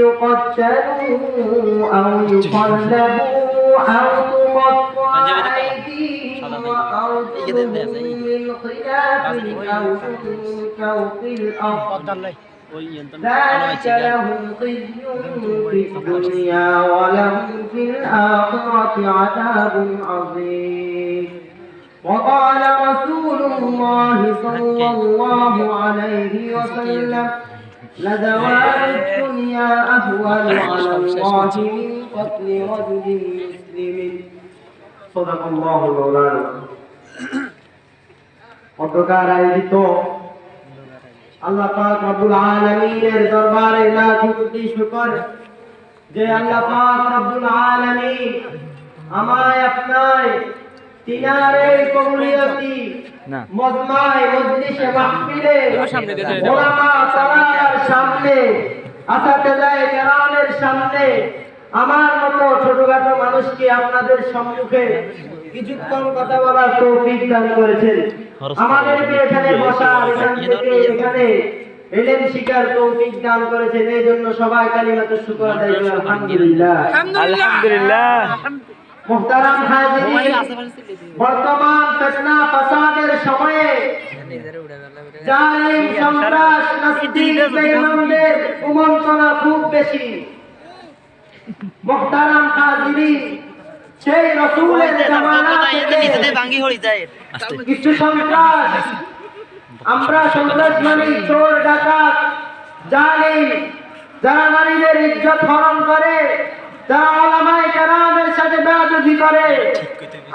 يقتلوا أو يصلبوا أو تقطع أيديهم وأرجلهم من خلاف أو ينفوا في الأرض ذلك لهم خزي في الدنيا ولهم في الآخرة عذاب عظيم. وقال رسول الله صلى الله عليه وسلم لزوال الدنيا أهون على الله من قتل رجل مسلم صدق الله مولانا। অতকার আয়োজিত আল্লাহ পাক রব্বুল আলামিনের দরবারে লাখ কোটি শুকর যে আল্লাহ পাক রব্বুল আলামিন আমায় আপনায় তিনার এই কবুলিয়তি মজমায়ে মজলিসে মাহফিলে ওলামা সালার সামনে আসাতেজায়ে কেরামের সামনে আমার মতো ছোটখাটো মানুষকে আপনাদের সম্মুখে কিছুক্ষণ কথা বলার তৌফিক দান করেছেন। আমাদেরকে এখানে বসার এখান থেকে এখানে এলেন শিকার তৌফিক দান করেছেন। এই জন্য সবাই কালিমাতুশ শুকর আদায় করি আলহামদুলিল্লাহ আলহামদুলিল্লাহ। মুহতারাম হাজিরিন, বর্তমান ফিতনা ফাসাদের সময়ে জালিম সন্ত্রাস নাস্তিক বেঈমানদের কুমন্ত্রণা খুব বেশি। মুহতারাম হাজিরিন, সেই রাসূলের জামানা থেকে কিছু সন্ত্রাস, আমরা সন্ত্রাস মানে চোর ডাকাত জালিম, যারা নারীদের ইজ্জত হরণ করে, যারা উলামায়ে কেরামের সাথে বেয়াদবি করে,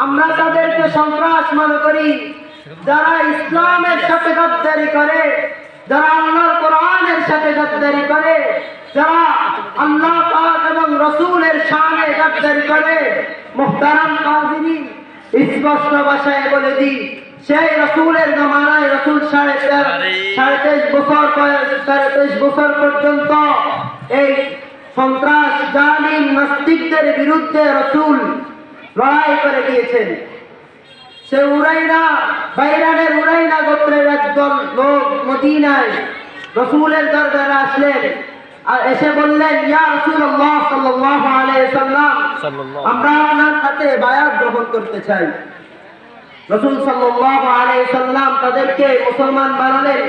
আমরা তাদেরকে সন্ত্রাস মনে করি। যারা ইসলামের সাথে গাদ্দারি করে, যারা আল্লাহর কোরআনের সাথে গাদ্দারি করে, যারা আল্লাহ পাক এবং রাসূলের শানে গাদ্দারি করে, মুহতারাম হাজিরিন, স্পষ্ট ভাষায় বলে দিই, সেই রাসূলের জামানায় রাসূল 23.5 বছর পর্যন্ত এই সন্ত্রাস জালিম নাস্তিকদের বিরুদ্ধে রাসূল লড়াই করে গিয়েছেন। সে উরাইনা বাইরানের উরাইনা গোত্রের একজন লোক মদিনায় রাসূলের দরবারে আসলেন আর এসে বললেন, ইয়া রাসূলুল্লাহ সাল্লাল্লাহু আলাইহি সাল্লাম, আমরা আপনার সাথে বায়াত গ্রহণ করতে চাই। রাসূল সাল্লাল্লাহু আলাইহি সাল্লাম তাদেরকে মুসলমান বানালেন।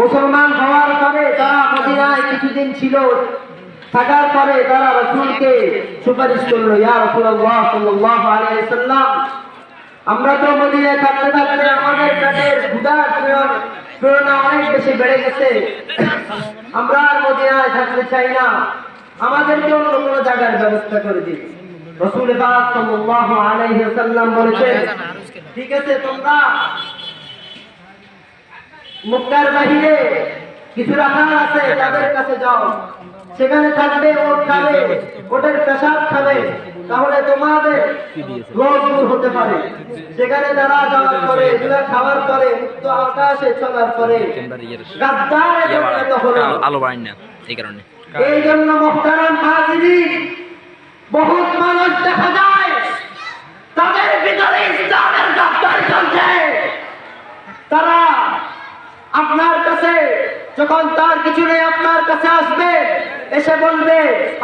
মুসলমান হওয়ার পরে তারা মদিনায় কিছুদিন ছিল, থাকার পরে তারা রাসূলকে সুপারিশ করলো, ইয়া রাসূলুল্লাহ সাল্লাল্লাহু আলাইহি সাল্লাম, আমরা তো মদিনায় থাকতে থাকতে আমাদের পেটের ক্ষুধার প্রেরণা অনেক বেশি বেড়ে গেছে, আমরা আর মদিনায় থাকতে চাই না, আমাদেরকে অন্য কোনো জায়গার ব্যবস্থা করে দিন। রাসূল পাক সাল্লাল্লাহু আলাইহি ওয়াসাল্লাম বলেছেন, ঠিক আছে, তোমরা মক্কার বাহিরে কিছু রাখাল আছে তাদের কাছে যাও, সেখানে থাকবে, ওট খাবে, ওটের পেশাব খাবে, তাহলে তোমাদের রোগ দূর হতে পারে। সেখানে তারা যাওয়ার পরে, এগুলা খাওয়ার পরে, মুক্ত আকাশে চলার পরে গাদ্দারে পরিণত হলো। আলো বাড়েন না এই কারণে। এই জন্য মুহতারাম হাজিরিন, বহুত মানুষ দেখা যায় তাদের ভিতরে ইসলামের গাদ্দার চলছে। তারা আপনার কাছে যখন তার কিছু নেই আপনার কাছে আসবে, এসে বলবে,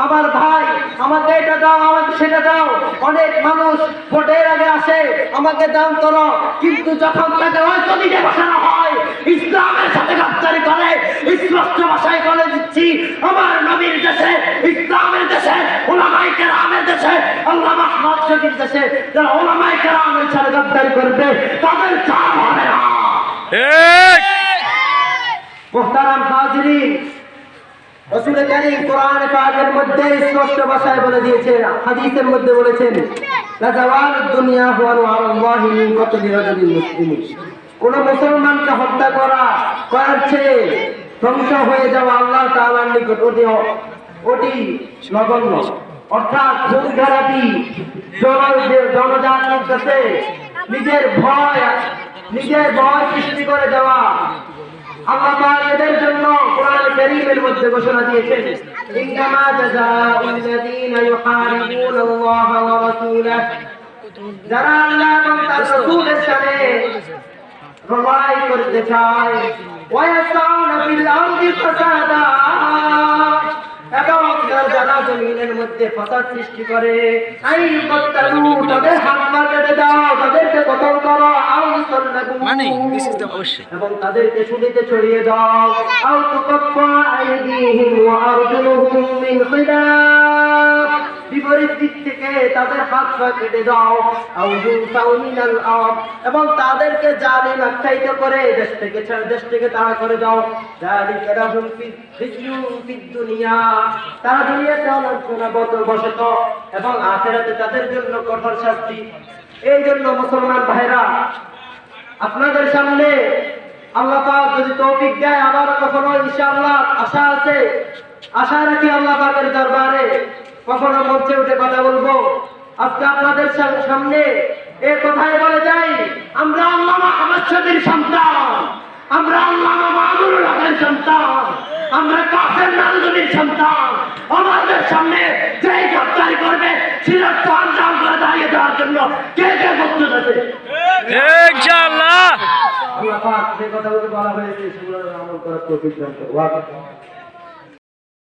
আমার ভাই আমাকে এটা দাও, আমাকে সেটা দাও। অনেক মানুষ ভোটের আগে আসে, আমাকে দান করো, কিন্তু যখন তাকে হয়তো দিকে বসানো হয় ইসলামের সাথে গাদ্দারি করে। স্পষ্ট ভাষায় বলে দিচ্ছি, আমার নবীর দেশে, ইসলামের দেশে, উলামায়ে কেরামের দেশে, আল্লামা আহমদ শফীর দেশে যারা উলামায়ে কেরামের সাথে গাদ্দারি করবে তাদের ছাড় হবে না। মুহতারাম হাজিরিন, রাসূল কারীম কোরআন পাকের মধ্যে স্পষ্ট ভাষায় বলে দিয়েছেন, হাদিসের মধ্যে বলেছেন, লাযাওয়ালুদ দুনিয়া হুয়া আলাল্লাহি মিন কতলি রাজুলিন মুসলিমিন, কোন মুসলমানকে হত্যা করার চেয়ে ধ্বংস হয়ে যাওয়া আল্লাহ তাআলার নিকট অতি নগণ্য। অর্থাৎ খুন খারাপি, জনজাতির কাছে নিজের ভয় সৃষ্টি করে দেওয়া, আল্লাহ পাক এদের জন্য কোরআন কারীমের মধ্যে ঘোষণা দিয়েছেন, ইন্নামা জাযাউল্লাযীনা ইউহারিবুনাল্লাহ ওয়া রাসূলাহু, যারা আল্লাহ এবং তার রাসূলের সাথে লড়াই করতে চায়, ওয়া ইয়াসাউনা ফিল আরদি ফাসাদা, যারা জমিনের মধ্যে ফাসাদ সৃষ্টি করে আই কত্তালু তাদের হাত পা কেটে দাও, তাদেরকে কতল করো, আও সাল্লাবু মানে দিস ইজ দ্য অবশ্যই এবং তাদেরকে ছুটিতে ছড়িয়ে দাও, আও তুকাফা আইদিহিম ওয়া আরজুলুহুম মিন খিলাফ বিপরীত দিক থেকে তাদের হাত পা কেটে দাও, আও ইউসাউ মিনাল আরদ এবং তাদেরকে জালিম আখ্যায়িত করে দেশ থেকে তাড়া করে দাও। যালিকা লাহুম খিজয়ুন ফিদ দুনিয়া তারা দুনিয়াতে লাঞ্ছনা বসত এবং আখিরাতে তাদের জন্য কঠোর শাস্তি। এই জন্য মুসলমান ভাইরা আপনাদের সামনে আল্লাহ পাক যদি তৌফিক দেয় আবার কখনো ইনশাআল্লাহ আশা আছে, আশা রাখি আল্লাহ পাকের দরবারে কখনো মঞ্চে উঠে কথা বলবো। আজকে আপনাদের সামনে এই কথাই বলে যাই, আমরা আল্লামা আহমদ শফির সন্তান, আমরা আল্লামা মামুনুল হকের সন্তান, আমরা কাসেম নানুতুবির সন্তান। আমাদের সামনে যেই গ্রেফতারি করবে সিরাত আঞ্জাম করে দাঁড়িয়ে দেওয়ার জন্য কে কে প্রস্তুত আছে? ইনশাআল্লাহ। আল্লাহ পাক যে কথাগুলো বলা হয়েছে সেগুলো আমল করার তৌফিক দান করুন।